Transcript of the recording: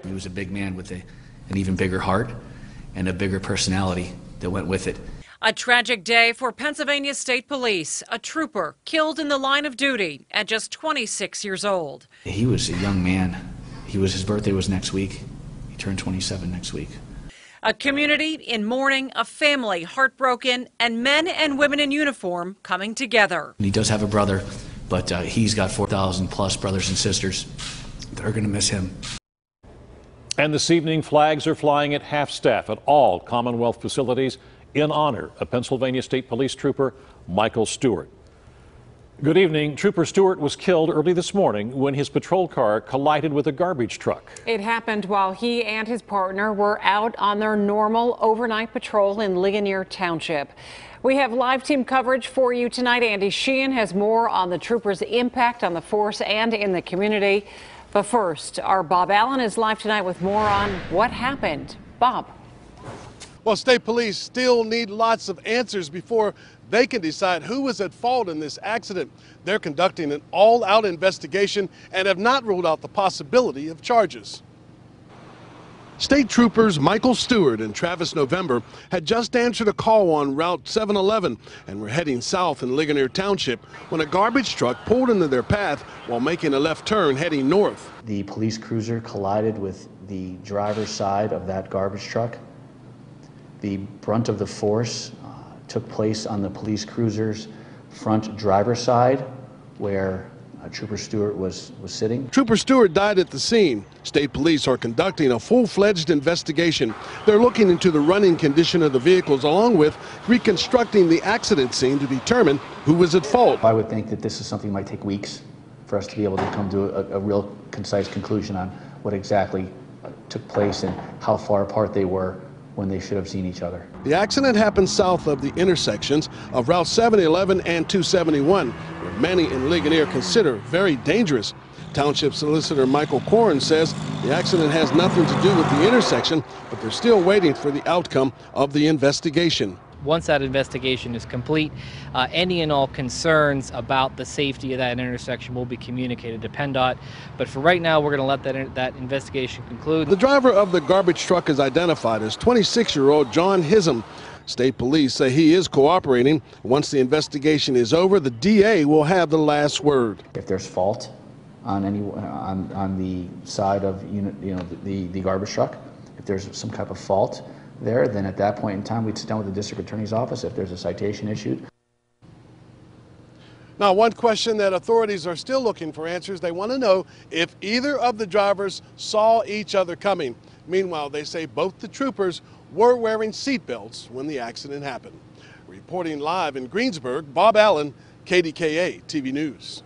He was a big man with an even bigger heart and a bigger personality that went with it. A tragic day for Pennsylvania State Police. A trooper killed in the line of duty at just 26 years old. He was a young man. His birthday was next week. He turned 27 next week. A community in mourning, a family heartbroken, and men and women in uniform coming together. He does have a brother, but he's got 4,000 plus brothers and sisters. They're going to miss him. And this evening, flags are flying at half-staff at all Commonwealth facilities in honor of Pennsylvania State Police Trooper Michael Stewart. Good evening. Trooper Stewart was killed early this morning when his patrol car collided with a garbage truck. It happened while he and his partner were out on their normal overnight patrol in Ligonier Township. We have live team coverage for you tonight. Andy Sheehan has more on the troopers' impact on the force and in the community. But first, our Bob Allen is live tonight with more on what happened. Bob. Well, state police still need lots of answers before they can decide who was at fault in this accident. They're conducting an all-out investigation and have not ruled out the possibility of charges. State troopers Michael Stewart and Travis November had just answered a call on Route 711 and were heading south in Ligonier Township when a garbage truck pulled into their path while making a left turn heading north. The police cruiser collided with the driver's side of that garbage truck. The brunt of the force took place on the police cruiser's front driver's side where Trooper Stewart was sitting. Trooper Stewart died at the scene. State police are conducting a full-fledged investigation. They're looking into the running condition of the vehicles along with reconstructing the accident scene to determine who was at fault. I would think that this is something that might take weeks for us to be able to come to a real concise conclusion on what exactly took place and how far apart they were when they should have seen each other. The accident happened south of the intersections of Route 711 and 271, where many in Ligonier consider very dangerous. Township Solicitor Michael Corrin says the accident has nothing to do with the intersection, but they're still waiting for the outcome of the investigation. Once that investigation is complete, any and all concerns about the safety of that intersection will be communicated to PennDOT. But for right now, we're going to let that investigation conclude. The driver of the garbage truck is identified as 26-year-old John Hism. State police say he is cooperating. Once the investigation is over, the DA will have the last word. If there's fault on the side of the garbage truck, if there's some type of fault there, then at that point in time we'd sit down with the district attorney's office if there's a citation issued. Now, one question that authorities are still looking for answers, they want to know if either of the drivers saw each other coming. Meanwhile, they say both the troopers were wearing seatbelts when the accident happened. Reporting live in Greensburg, Bob Allen, KDKA-TV News.